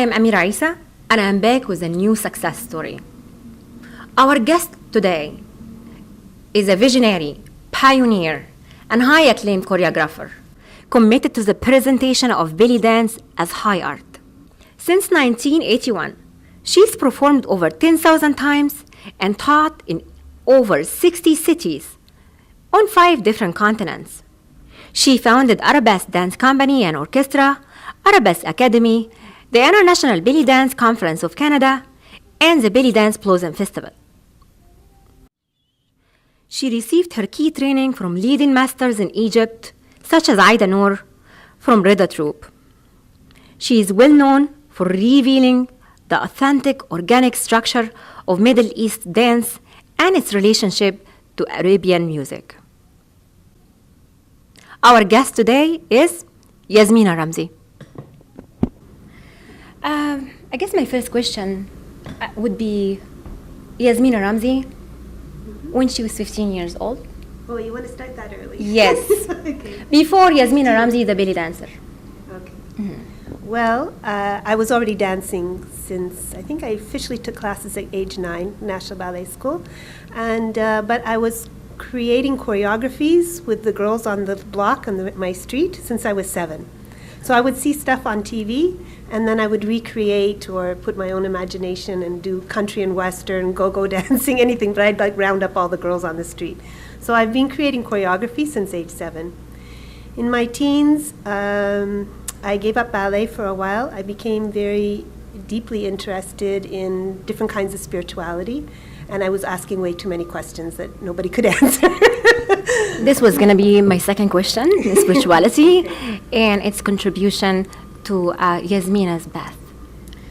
am Amira Isa, and I am back with a new success story. Our guest today is a visionary, pioneer, and high acclaimed choreographer, committed to the presentation of belly dance as high art. Since 1981, she's performed over 10,000 times and taught in over 60 cities on 5 different continents. She founded Arabesque Dance Company and Orchestra, Arabesque Academy, the International Belly Dance Conference of Canada, and the Belly Dance Blossom Festival. She received her key training from leading masters in Egypt, such as Aida Noor from Rida Troupe. She is well known for revealing the authentic, organic structure of Middle East dance and its relationship to Arabian music. Our guest today is Yasmina Ramzy. I guess my first question would be Yasmina Ramzy, when she was 15 years old. Oh, you want to start that early? Yes. Okay. Before Yasmina Ramzy, the belly dancer. Okay. Mm-hmm. Well, I was already dancing since, I think I officially took classes at age 9, National Ballet School. And but I was creating choreographies with the girls on the block on my street since I was 7. So I would see stuff on TV, and then I would recreate or put my own imagination and do country and western, go-go dancing, anything, but I'd like round up all the girls on the street. So I've been creating choreography since age 7. In my teens, I gave up ballet for a while. I became very deeply interested in different kinds of spirituality, and I was asking way too many questions that nobody could answer. This was going to be my second question, spirituality and its contribution to Yasmina's path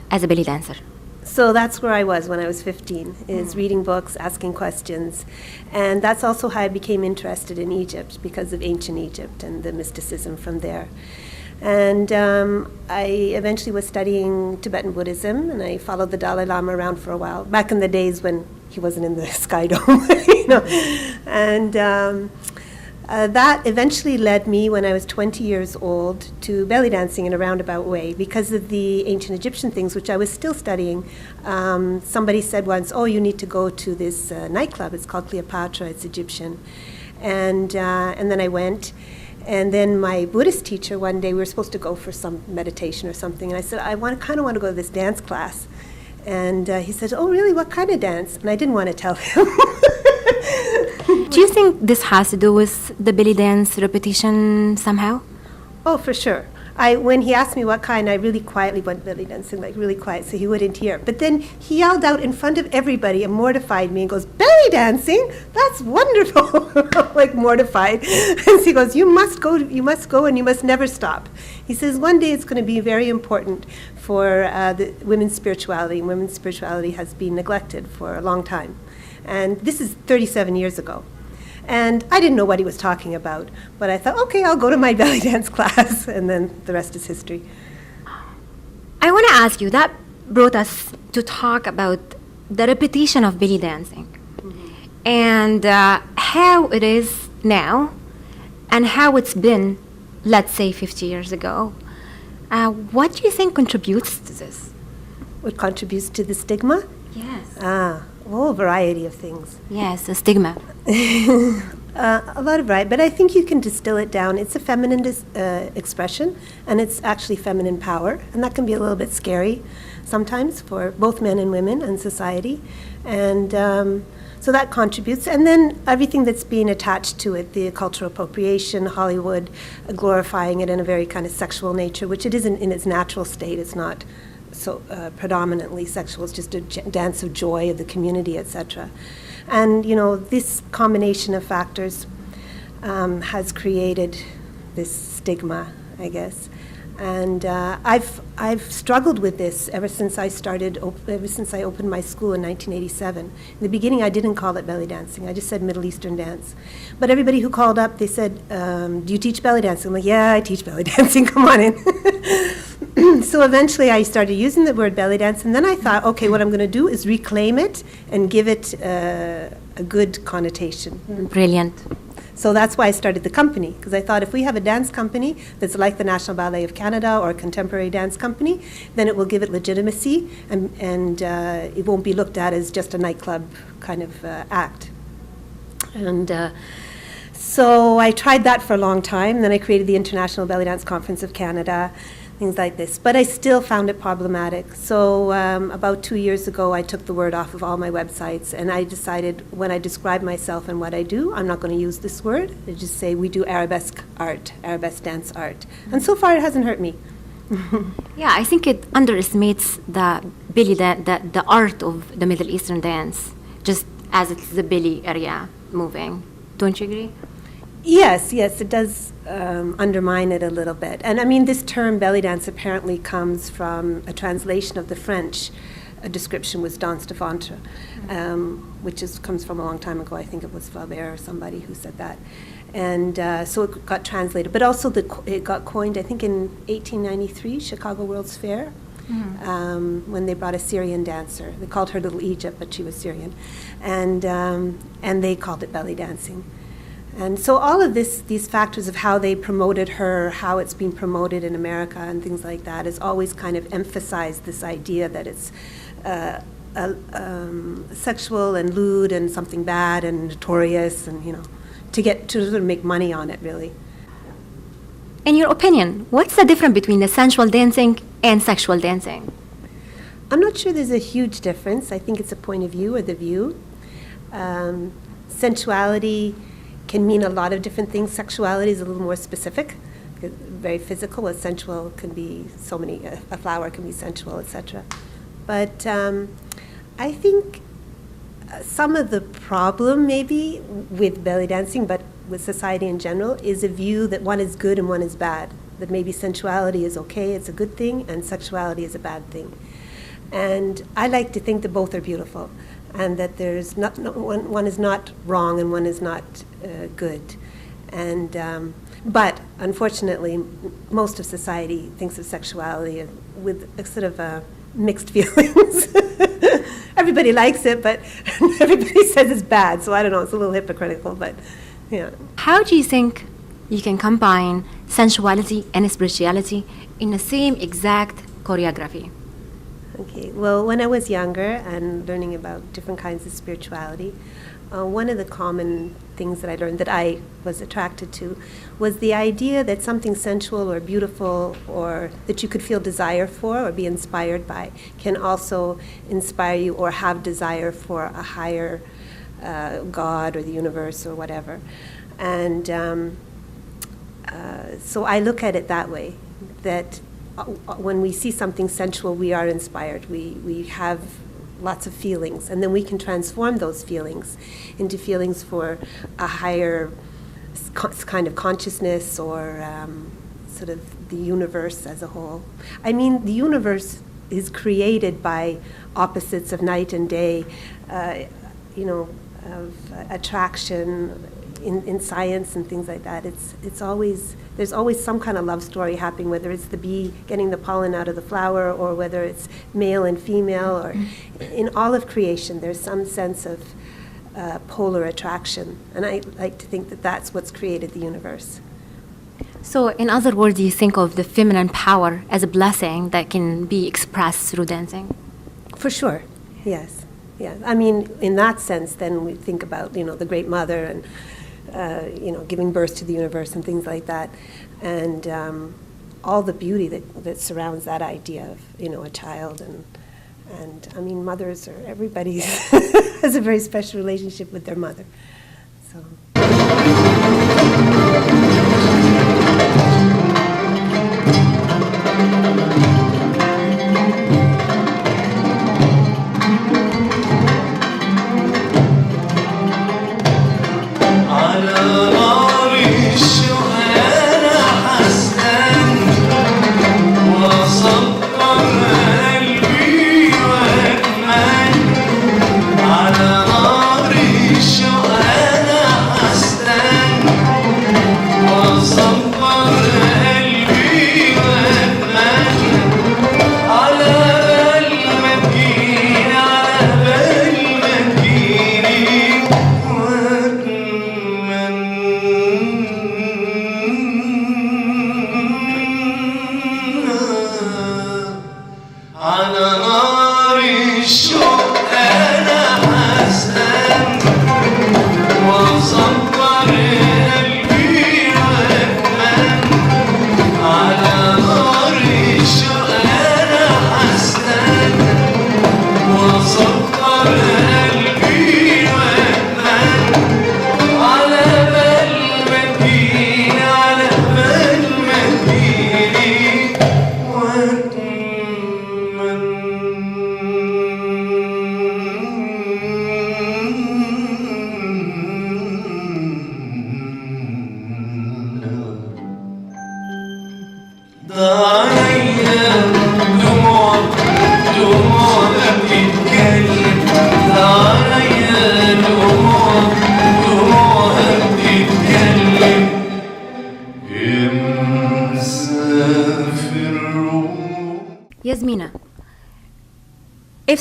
as a belly dancer. So that's where I was when I was 15, is reading books, asking questions. And that's also how I became interested in Egypt, because of ancient Egypt and the mysticism from there. And I eventually was studying Tibetan Buddhism, and I followed the Dalai Lama around for a while, back in the days when he wasn't in the Sky Dome, you know. And that eventually led me, when I was 20 years old, to belly dancing in a roundabout way. Because of the ancient Egyptian things, which I was still studying, somebody said once, oh, you need to go to this nightclub. It's called Cleopatra. It's Egyptian. And then I went. And then my Buddhist teacher, one day, we were supposed to go for some meditation or something, and I said, I kind of want to go to this dance class. And he said, oh, really? What kind of dance? And I didn't want to tell him. Do you think this has to do with the belly dance repetition somehow? Oh, for sure. When he asked me what kind, I really quietly went belly dancing, like really quiet, so he wouldn't hear. But then he yelled out in front of everybody and mortified me and goes, belly dancing? That's wonderful. Like mortified. And so he goes, you must go and you must never stop. He says, one day it's going to be very important for the women's spirituality. And women's spirituality has been neglected for a long time. And this is 37 years ago. And I didn't know what he was talking about, but I thought, okay, I'll go to my belly dance class, and then the rest is history. I want to ask you, that brought us to talk about the repetition of belly dancing, and how it is now, and how it's been, let's say, 50 years ago. What do you think contributes to this? What contributes to the stigma? Yes. A whole variety of things. Yes, the stigma. A lot of variety, but I think you can distill it down. It's a feminine expression, and it's actually feminine power, and that can be a little bit scary sometimes for both men and women and society. And so that contributes. And then everything that's being attached to it, the cultural appropriation, Hollywood glorifying it in a very kind of sexual nature, which it isn't in its natural state. It's not so predominantly sexual. It's just a dance of joy of the community, etc. And you know, this combination of factors has created this stigma, I guess. And I've struggled with this ever since I opened my school in 1987. In the beginning, I didn't call it belly dancing. I just said Middle Eastern dance. But everybody who called up, they said, "Do you teach belly dancing?" I'm like, "Yeah, I teach belly dancing. Come on in." So eventually, I started using the word belly dance, and then I thought, okay, what I'm going to do is reclaim it and give it a good connotation. Brilliant. So that's why I started the company, because I thought if we have a dance company that's like the National Ballet of Canada or a contemporary dance company, then it will give it legitimacy, and it won't be looked at as just a nightclub kind of act. And so I tried that for a long time. Then I created the International Belly Dance Conference of Canada, things like this. But I still found it problematic. So about 2 years ago, I took the word off of all my websites, and I decided when I describe myself and what I do, I'm not going to use this word. I just say we do arabesque art, arabesque dance art. And so far, it hasn't hurt me. Yeah, I think it underestimates the belly, the art of the Middle Eastern dance, just as it's the belly area moving. Don't you agree? Yes, it does undermine it a little bit. And I mean, this term belly dance apparently comes from a translation of the French. A description was danse de ventre, which comes from a long time ago. I think it was Flaubert or somebody who said that. And so it got translated. But also it got coined, I think, in 1893, Chicago World's Fair, when they brought a Syrian dancer. They called her Little Egypt, but she was Syrian. And they called it belly dancing. And so all of these factors of how they promoted her, how it's being promoted in America and things like that, has always kind of emphasized this idea that it's sexual and lewd and something bad and notorious, and to sort of make money on it, really. In your opinion, what's the difference between the sensual dancing and sexual dancing? I'm not sure there's a huge difference. I think it's a point of view or the view. Sensuality can mean a lot of different things. Sexuality is a little more specific, very physical. A sensual can be so many, a flower can be sensual, etc. But I think some of the problem maybe with belly dancing, but with society in general, is a view that one is good and one is bad. That maybe sensuality is okay, it's a good thing, and sexuality is a bad thing. And I like to think that both are beautiful, and that there's one is not wrong and one is not good. And but unfortunately, most of society thinks of sexuality with a sort of mixed feelings. Everybody likes it, but everybody says it's bad. So I don't know. It's a little hypocritical, but yeah. How do you think you can combine sensuality and spirituality in the same exact choreography? Okay, well, when I was younger and learning about different kinds of spirituality, one of the common things that I learned that I was attracted to was the idea that something sensual or beautiful or that you could feel desire for or be inspired by can also inspire you or have desire for a higher God or the universe or whatever. And so I look at it that way, that when we see something sensual, we are inspired. We have lots of feelings, and then we can transform those feelings into feelings for a higher kind of consciousness or sort of the universe as a whole. I mean, the universe is created by opposites of night and day, of attraction in science and things like that. It's always, there's always some kind of love story happening, whether it's the bee getting the pollen out of the flower or whether it's male and female, or in all of creation there's some sense of polar attraction, and I like to think that that's what's created the universe. So in other words, you think of the feminine power as a blessing that can be expressed through dancing? For sure, yes. Yeah, I mean, in that sense, then we think about, the Great Mother and, giving birth to the universe and things like that, and all the beauty that surrounds that idea of, a child. And I mean, mothers are, everybody has a very special relationship with their mother. So.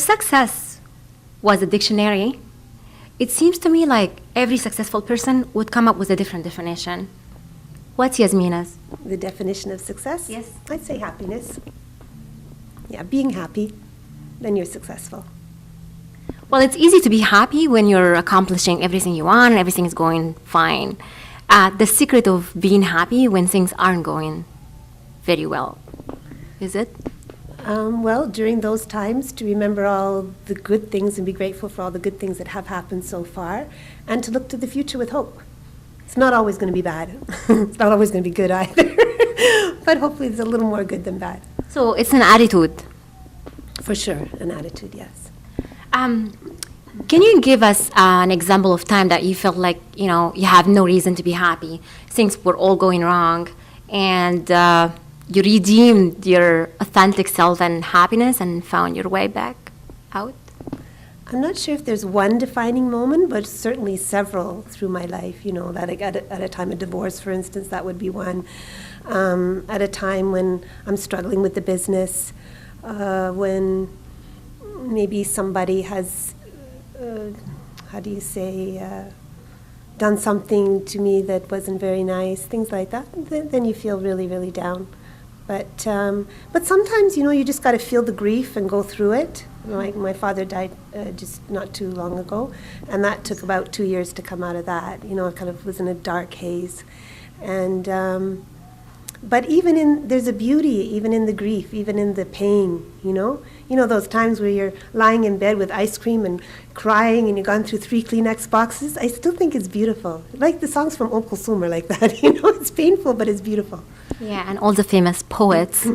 success was a dictionary, it seems to me like every successful person would come up with a different definition. What's Yasmina's? The definition of success? Yes. I'd say happiness. Yeah, being happy, then you're successful. Well, it's easy to be happy when you're accomplishing everything you want and everything is going fine. The secret of being happy when things aren't going very well, is it? Well, during those times, to remember all the good things and be grateful for all the good things that have happened so far, and to look to the future with hope. It's not always going to be bad. It's not always going to be good either. But hopefully it's a little more good than bad. So it's an attitude. For sure, an attitude, yes. Can you give us an example of time that you felt like, you have no reason to be happy, things were all going wrong, and you redeemed your authentic self and happiness and found your way back out? I'm not sure if there's one defining moment, but certainly several through my life. That at a time of divorce, for instance, that would be one. At a time when I'm struggling with the business, when maybe somebody has, done something to me that wasn't very nice, things like that, then you feel really, really down. But sometimes, you just got to feel the grief and go through it. Like my father died just not too long ago, and that took about 2 years to come out of that. I kind of was in a dark haze. And but there's a beauty even in the grief, even in the pain, those times where you're lying in bed with ice cream and crying and you've gone through 3 Kleenex boxes. I still think it's beautiful. Like the songs from Kulthum are like that, it's painful, but it's beautiful. Yeah, and all the famous poets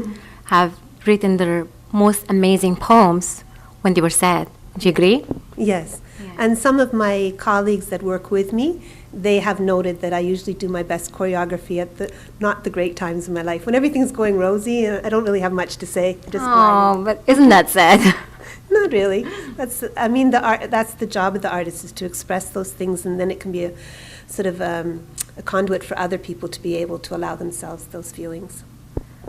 have written their most amazing poems when they were sad. Do you agree? Yes. Yeah. And some of my colleagues that work with me, they have noted that I usually do my best choreography at not the great times in my life. When everything's going rosy, I don't really have much to say. But isn't that sad? Not really. That's the job of the artist, is to express those things, and then it can be a sort of a conduit for other people to be able to allow themselves those feelings.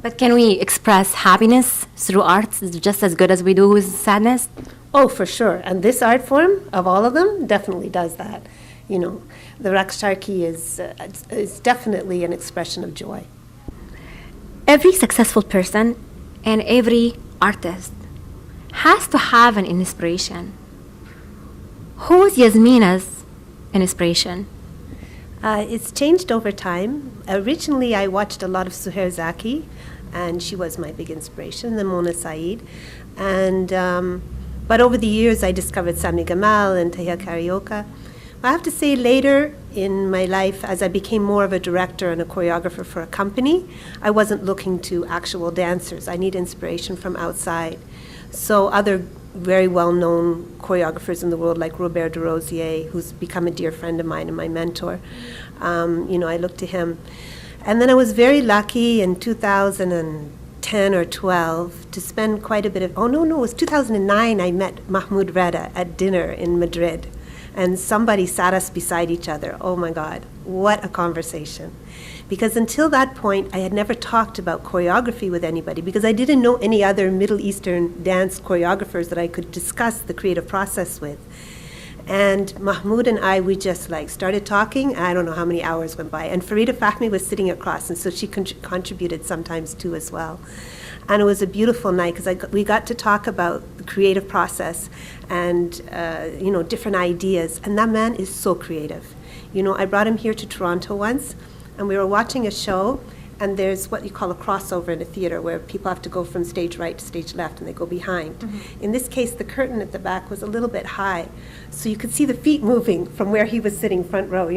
But can we express happiness through art just as good as we do with sadness? Oh, for sure. And this art form, of all of them, definitely does that. The Raksharki is definitely an expression of joy. Every successful person and every artist has to have an inspiration. Who's Yasmina's inspiration? It's changed over time. Originally, I watched a lot of Suhair Zaki, and she was my big inspiration, then Mona Saeed. But over the years, I discovered Sami Gamal and Tahia Carioca. I have to say, later in my life, as I became more of a director and a choreographer for a company, I wasn't looking to actual dancers. I need inspiration from outside. So other very well-known choreographers in the world, like Robert de Rosier, who's become a dear friend of mine and my mentor, I looked to him. And then I was very lucky in 2010 or 12 to spend quite a bit of, it was 2009 I met Mahmoud Reda at dinner in Madrid. And somebody sat us beside each other. Oh my God, what a conversation. Because until that point, I had never talked about choreography with anybody because I didn't know any other Middle Eastern dance choreographers that I could discuss the creative process with. And Mahmoud and we just started talking. I don't know how many hours went by. And Farida Fahmy was sitting across, and so she contributed sometimes too as well. And it was a beautiful night because we got to talk about the creative process and, different ideas. And that man is so creative. I brought him here to Toronto once, and we were watching a show, and there's what you call a crossover in a theater where people have to go from stage right to stage left, and they go behind. Mm-hmm. In this case, the curtain at the back was a little bit high, so you could see the feet moving from where he was sitting front row,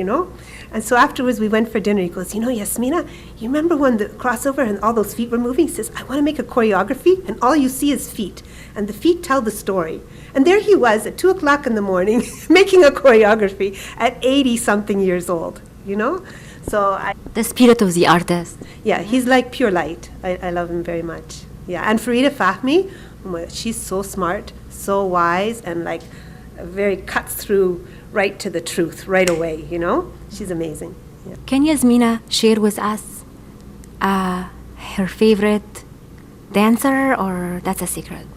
And so afterwards, we went for dinner. He goes, Yasmina, you remember when the crossover and all those feet were moving? He says, I want to make a choreography, and all you see is feet, and the feet tell the story. And there he was at 2 o'clock in the morning making a choreography at 80-something years old, So the spirit of the artist. Yeah, he's like pure light. I love him very much. Yeah, and Farida Fahmy, she's so smart, so wise, and very cuts through right to the truth right away, She's amazing. Yeah. Can Yasmina share with us her favorite dancer, or that's a secret?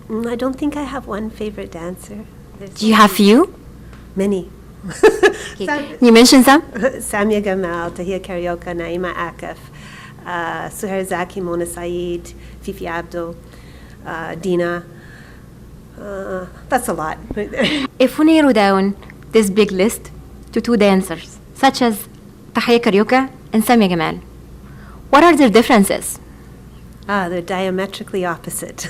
I don't think I have one favorite dancer. Do you have few? Many. You mentioned some? Samia Gamal, Tahia Karyoka, Naima Akaf, Suher Zaki, Mona Saeed, Fifi Abdo, Dina. That's a lot right there. If we narrow down this big list to two dancers, such as Tahia Karyoka and Samia Gamal, what are their differences? They're diametrically opposite.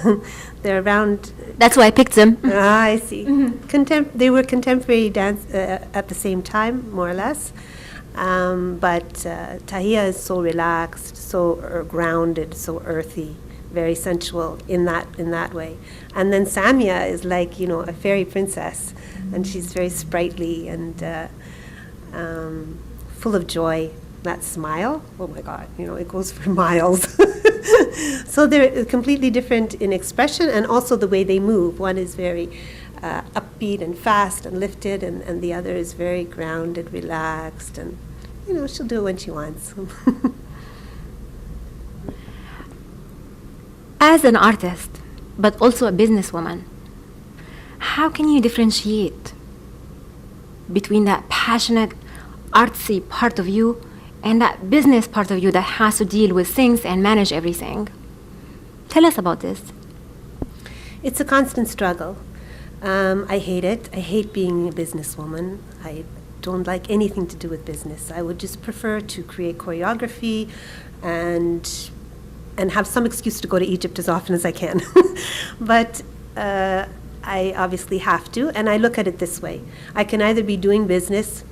They're around. That's why I picked them. I see. They were contemporary dance at the same time, more or less. But Tahia is so relaxed, so grounded, so earthy, very sensual in that way. And then Samia is like, a fairy princess, and she's very sprightly and full of joy. That smile, oh my God, it goes for miles. So they're completely different in expression and also the way they move. One is very upbeat and fast and lifted, and the other is very grounded, relaxed, and she'll do it when she wants. As an artist, but also a businesswoman, how can you differentiate between that passionate, artsy part of you and that business part of you that has to deal with things and manage everything? Tell us about this. It's a constant struggle. I hate it. I hate being a businesswoman. I don't like anything to do with business. I would just prefer to create choreography and have some excuse to go to Egypt as often as I can. But I obviously have to, and I look at it this way. I can either be doing business,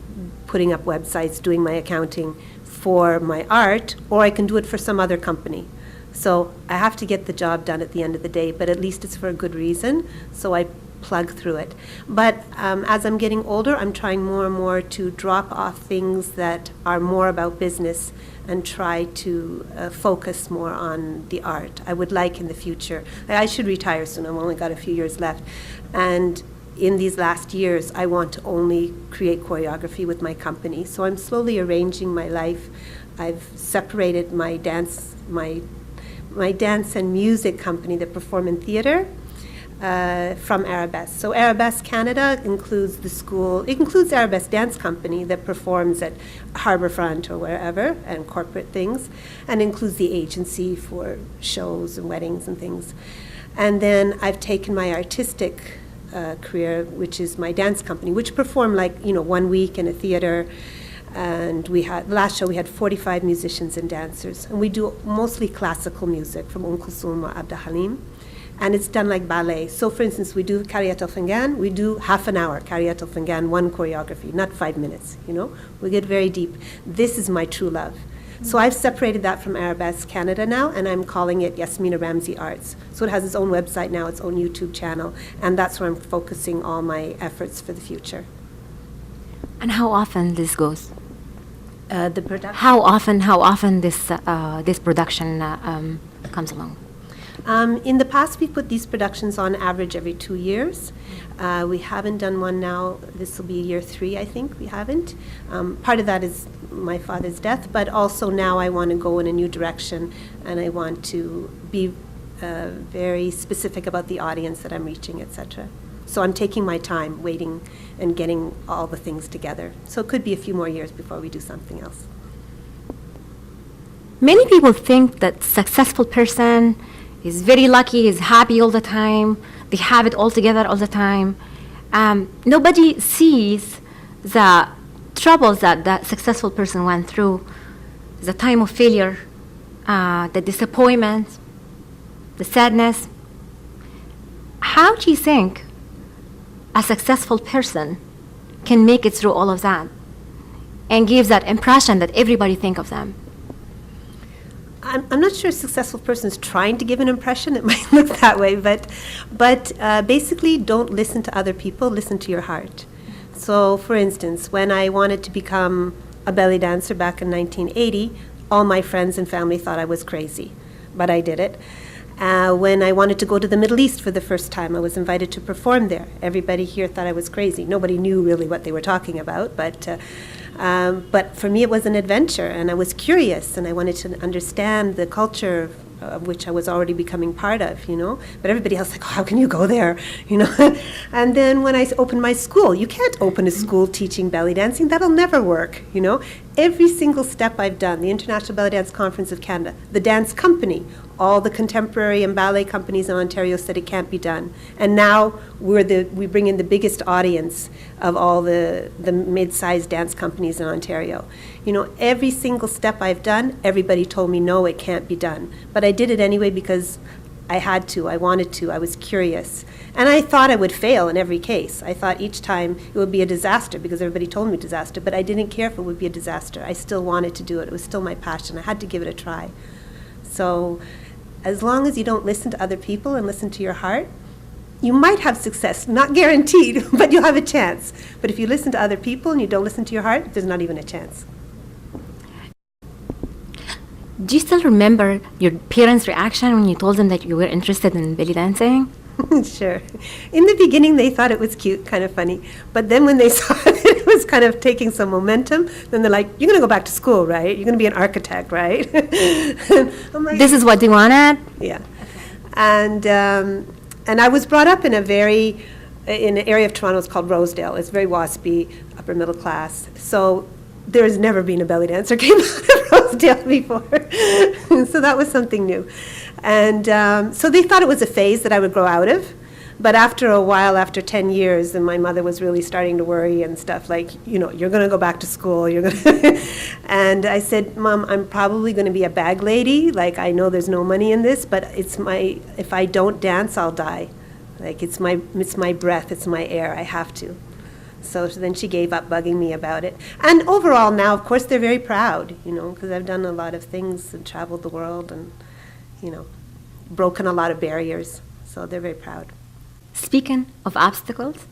putting up websites, doing my accounting for my art, or I can do it for some other company. So I have to get the job done at the end of the day, but at least it's for a good reason, so I plug through it. But as I'm getting older, I'm trying more and more to drop off things that are more about business and try to focus more on the art. I would like in the future, I should retire soon, I've only got a few years left, and in these last years, I want to only create choreography with my company. So I'm slowly arranging my life. I've separated my dance and music company that perform in theater from Arabesque. So Arabesque Canada includes the school. It includes Arabesque Dance Company that performs at Harbourfront or wherever, and corporate things, and includes the agency for shows and weddings and things. And then I've taken my artistic career, which is my dance company, which perform 1 week in a theater. And last show we had 45 musicians and dancers, and we do mostly classical music from Kulthum or Abdul Halim, and it's done like ballet. So for instance, we do Kariyat al-Fingan, we do half an hour Kariyat al-Fingan, one choreography, not 5 minutes, we get very deep. This is my true love. So I've separated that from Arabesque Canada now, and I'm calling it Yasmina Ramzy Arts. So it has its own website now, its own YouTube channel, and that's where I'm focusing all my efforts for the future. And how often this goes? The production. How often this production comes along? In the past, we put these productions on average every 2 years. We haven't done one now. This will be year 3, I think. We haven't. Part of that is my father's death, but also now I want to go in a new direction, and I want to be very specific about the audience that I'm reaching, etc. So I'm taking my time, waiting and getting all the things together. So it could be a few more years before we do something else. Many people think that successful person is very lucky, is happy all the time, they have it all together all the time. Nobody sees the troubles that that successful person went through, the time of failure, the disappointment, the sadness. How do you think a successful person can make it through all of that and give that impression that everybody think of them? I'm not sure a successful person is trying to give an impression. It might look that way, but basically don't listen to other people, listen to your heart. So for instance, when I wanted to become a belly dancer back in 1980, all my friends and family thought I was crazy, but I did it. When I wanted to go to the Middle East for the first time, I was invited to perform there. Everybody here thought I was crazy. Nobody knew really what they were talking about, but for me it was an adventure, and I was curious, and I wanted to understand the culture of which I was already becoming part of, But everybody else like, oh, how can you go there, And then when I opened my school, you can't open a school teaching belly dancing. That'll never work, Every single step I've done, the International Belly Dance Conference of Canada, the dance company, all the contemporary and ballet companies in Ontario said it can't be done. And now we bring in the biggest audience of all the mid-sized dance companies in Ontario. Every single step I've done, everybody told me, no, it can't be done. But I did it anyway because I had to, I wanted to, I was curious. And I thought I would fail in every case. I thought each time it would be a disaster because everybody told me disaster, but I didn't care if it would be a disaster. I still wanted to do it. It was still my passion. I had to give it a try. So as long as you don't listen to other people and listen to your heart, you might have success, not guaranteed, but you'll have a chance. But if you listen to other people and you don't listen to your heart, there's not even a chance. Do you still remember your parents' reaction when you told them that you were interested in belly dancing? Sure. In the beginning, they thought it was cute, kind of funny. But then when they saw that it was kind of taking some momentum, then they're like, you're going to go back to school, right? You're going to be an architect, right? I'm like, this is what you wanted? Yeah. And I was brought up in an area of Toronto, it's called Rosedale. It's very waspy, upper middle class. So there's never been a belly dancer came out of Rosedale before. So that was something new. And so they thought it was a phase that I would grow out of. But after a while, after 10 years, and my mother was really starting to worry and stuff like, you're going to go back to school. You're going And I said, Mom, I'm probably going to be a bag lady. Like, I know there's no money in this, but if I don't dance, I'll die. Like, it's my breath, it's my air. I have to. So then she gave up bugging me about it. And overall now, of course, they're very proud, because I've done a lot of things and traveled the world and, broken a lot of barriers. So they're very proud. Speaking of obstacles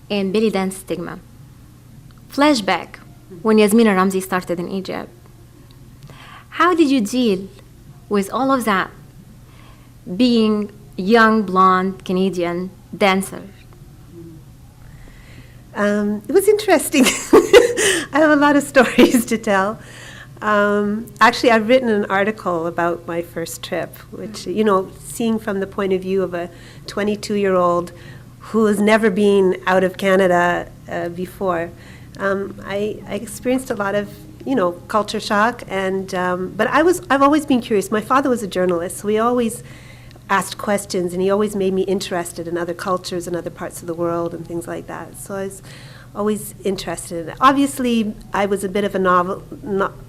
and belly dance stigma, flashback when Yasmina Ramzy started in Egypt. How did you deal with all of that, being a young, blonde Canadian dancer? It was interesting. I have a lot of stories to tell. Actually, I've written an article about my first trip, which, seeing from the point of view of a 22-year-old who has never been out of Canada before. I experienced a lot of, culture shock, but I've always been curious. My father was a journalist, so he always asked questions, and he always made me interested in other cultures and other parts of the world and things like that. So I was always interested in it. Obviously, I was a bit of an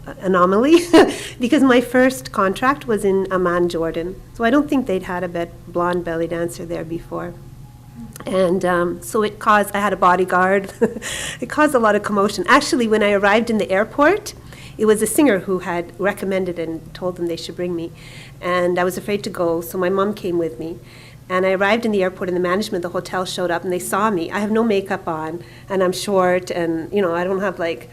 anomaly because my first contract was in Amman, Jordan. So I don't think they'd had a blonde belly dancer there before. And so I had a bodyguard. It caused a lot of commotion. Actually, when I arrived in the airport, it was a singer who had recommended and told them they should bring me. And I was afraid to go, so my mom came with me. And I arrived in the airport, and the management of the hotel showed up, and they saw me. I have no makeup on, and I'm short, and, I don't have, like,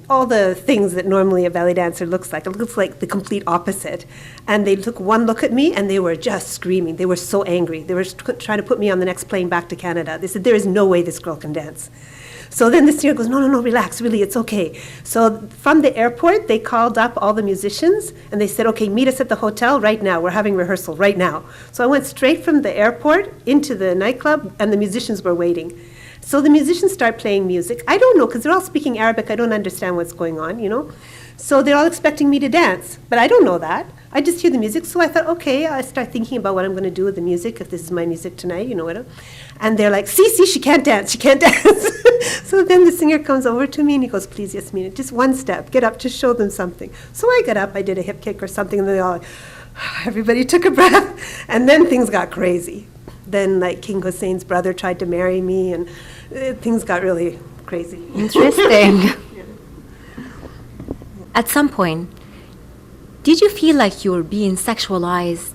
all the things that normally a belly dancer looks like. It looks like the complete opposite. And they took one look at me, and they were just screaming. They were so angry. They were trying to put me on the next plane back to Canada. They said, there is no way this girl can dance. So then the singer goes, no, relax, really, it's okay. So from the airport, they called up all the musicians, and they said, okay, meet us at the hotel right now. We're having rehearsal right now. So I went straight from the airport into the nightclub, and the musicians were waiting. So the musicians start playing music. I don't know, because they're all speaking Arabic. I don't understand what's going on, So they're all expecting me to dance, but I don't know that. I just hear the music, so I thought, okay, I start thinking about what I'm going to do with the music, if this is my music tonight, what. And they're like, see, she can't dance. So then the singer comes over to me, and he goes, please, Yasmina, just one step, get up, just show them something. So I got up, I did a hip kick or something, and they all, everybody took a breath, and then things got crazy. Then, like, King Hussein's brother tried to marry me, and things got really crazy. Interesting. Yeah. At some point, did you feel like you were being sexualized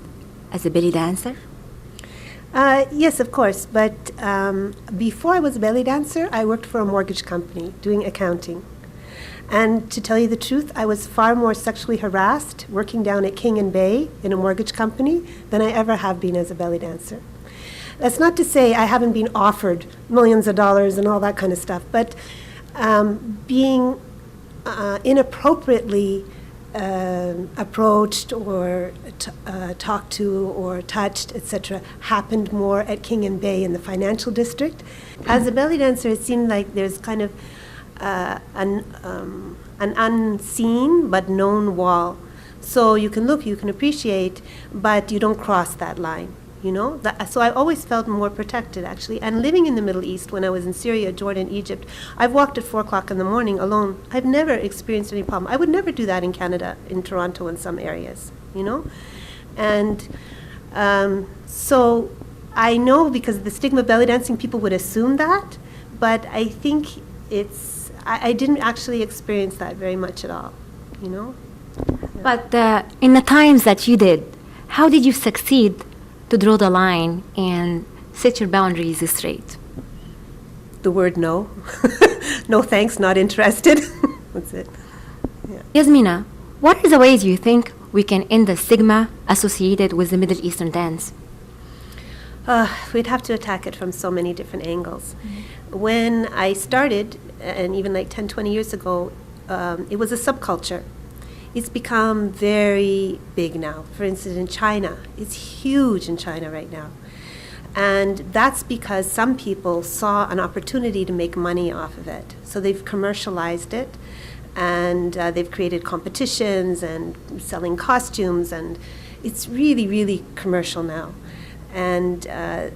as a belly dancer? Yes, of course. But before I was a belly dancer, I worked for a mortgage company doing accounting. And to tell you the truth, I was far more sexually harassed working down at King and Bay in a mortgage company than I ever have been as a belly dancer. That's not to say I haven't been offered millions of dollars and all that kind of stuff, but being inappropriately approached or talked to or touched, etc., happened more at King and Bay in the financial district. As a belly dancer, it seemed like there's kind of an unseen but known wall. So you can look, you can appreciate, but you don't cross that line. You know, so I always felt more protected, actually. And living in the Middle East, when I was in Syria, Jordan, Egypt, I've walked at 4 o'clock in the morning alone. I've never experienced any problem. I would never do that in Canada, in Toronto, in some areas, you know. And so I know because of the stigma of belly dancing, people would assume that, but I think I didn't actually experience that very much at all, you know. But in the times that you did, how did you succeed to draw the line and set your boundaries straight? The word no. No thanks, not interested. That's it. Yeah. Yasmina, what are the ways you think we can end the stigma associated with the Middle Eastern dance? We'd have to attack it from so many different angles. When I started, and even like 10, 20 years ago, it was a subculture. It's become very big now. For instance, in China, it's huge in China right now. And that's because some people saw an opportunity to make money off of it. So they've commercialized it, and they've created competitions and selling costumes, and it's really, really commercial now. And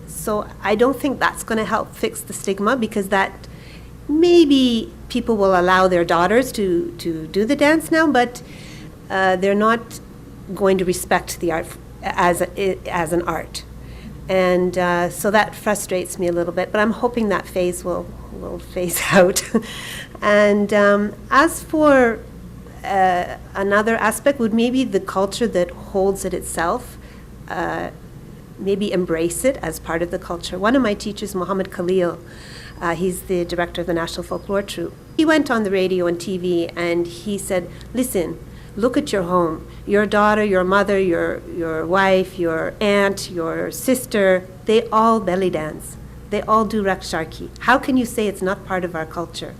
so I don't think that's going to help fix the stigma, because that maybe people will allow their daughters to do the dance now, but they're not going to respect the art as an art. And so that frustrates me a little bit, but I'm hoping that phase will phase out. And as for another aspect would maybe the culture that holds it itself, maybe embrace it as part of the culture. One of my teachers, Muhammad Khalil, he's the director of the National Folklore Troupe. He went on the radio and TV and he said, listen, look at your home. Your daughter, your mother, your wife, your aunt, your sister, they all belly dance. They all do Raksharki. How can you say it's not part of our culture?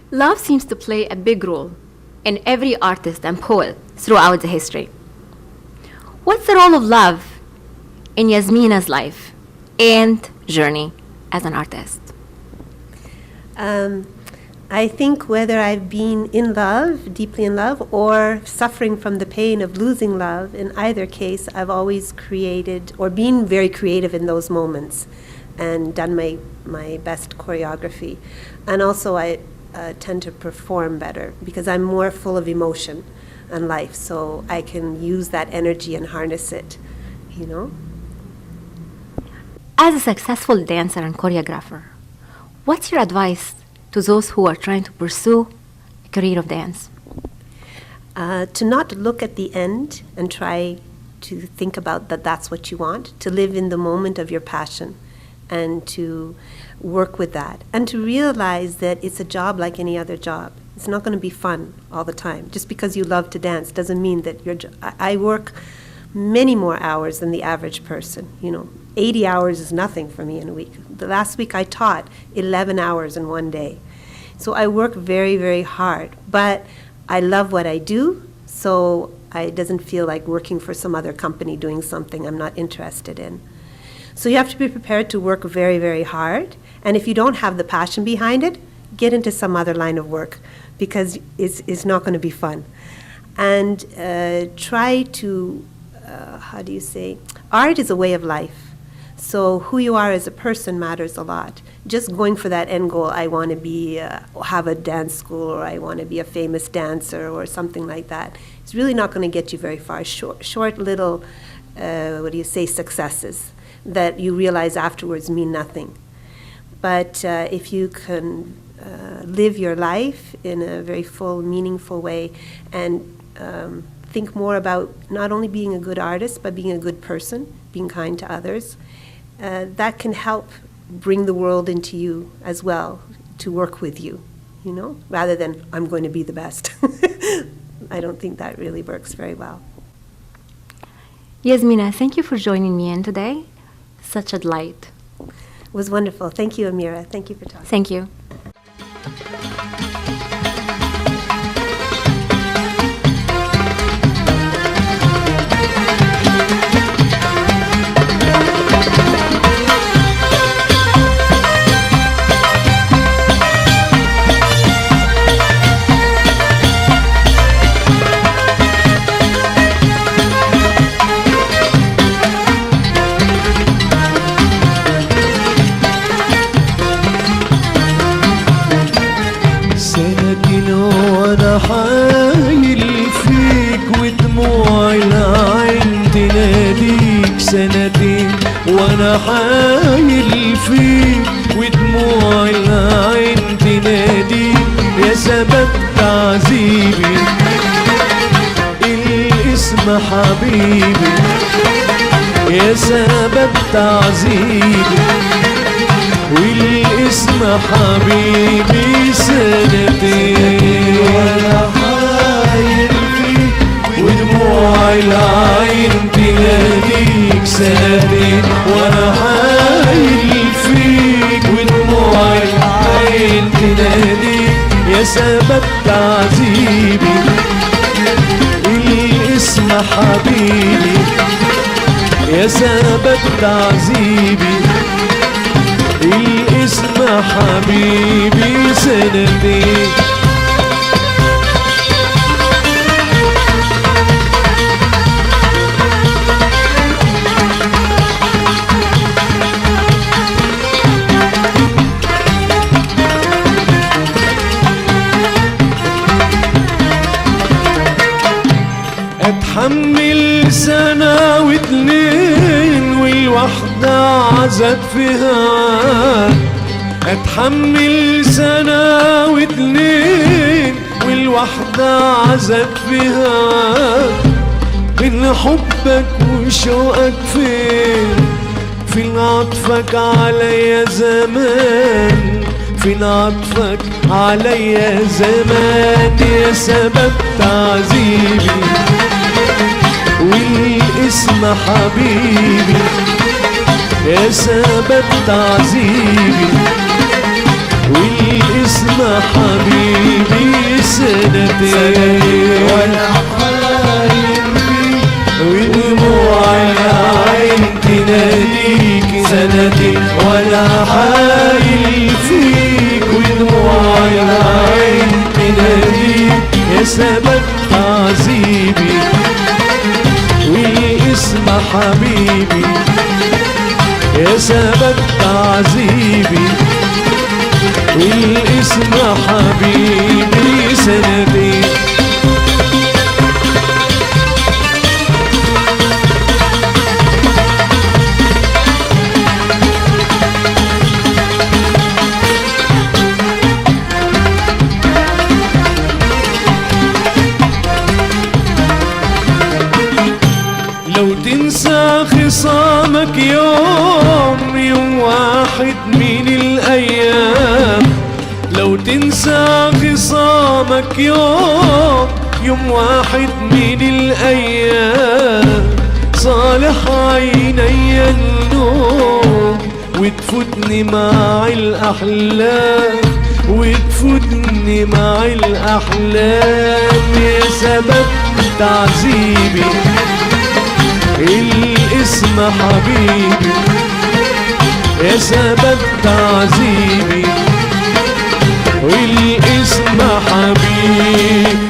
Love seems to play a big role in every artist and poet throughout the history. What's the role of love in Yasmina's life and journey as an artist? I think whether I've been in love, deeply in love, or suffering from the pain of losing love, in either case, I've always created or been very creative in those moments and done my best choreography. And also I tend to perform better because I'm more full of emotion and life, so I can use that energy and harness it, you know? As a successful dancer and choreographer, what's your advice to those who are trying to pursue a career of dance? To not look at the end and try to think about that's what you want, to live in the moment of your passion and to work with that, and to realize that it's a job like any other job. It's not going to be fun all the time. Just because you love to dance doesn't mean that I work many more hours than the average person. 80 hours is nothing for me in a week. The last week I taught 11 hours in one day. So I work very, very hard, but I love what I do, so it doesn't feel like working for some other company doing something I'm not interested in. So you have to be prepared to work very, very hard, and if you don't have the passion behind it, get into some other line of work because it's not going to be fun. And try to, how do you say, art is a way of life. So who you are as a person matters a lot. Just going for that end goal, I want to be, have a dance school, or I want to be a famous dancer, or something like that, it's really not going to get you very far. Short little, successes that you realize afterwards mean nothing. But if you can live your life in a very full, meaningful way, and think more about not only being a good artist, but being a good person, being kind to others, that can help bring the world into you as well, to work with you, rather than I'm going to be the best. I don't think that really works very well. Yasmina, thank you for joining me in today. Such a delight. It was wonderful. Thank you, Amira. Thank you for talking. Thank you. سنتين وانا حايل فيك ودموع العين تناديك يا سبب تعذيبي الاسم حبيبي يا سبب تعذيبي والاسم حبيبي سنتين وانا حايل فيك ودموع العين تناديك سنتين وانا حايل فيك ودموع العين تناديك يا سبب تعذيبي الاسم حبيبي يا سبب تعذيبي الاسم حبيبي سنتين اتحمل سنة واتنين والوحدة عذاب في هواك اتحمل سنة واتنين والوحدة عذاب في هواك من حبك وشوقك فين عطفك عليا زمان فين عطفك عليا زمان يا سبب تعذيبي والاسم حبيبي يا سبب تعذيبي والاسم حبيبي سنتين وانا حايل فيك ودموع العين تناديك سنتين وانا حايل فيك ودموع العين تناديك يا سبب تعذيبي والاسم حبيبي يا سبب تعذيبي والاسم حبيبي سنتين لو تنسى خصامك يوم واحد من الأيام لو تنسى خصامك يوم واحد من الأيام صالح عيني النوم وتفوتني مع الأحلام وتفوتني مع الأحلام يا سبب تعذيبي الاسم حبيبي يا سبب تعذيبي والاسم حبيبي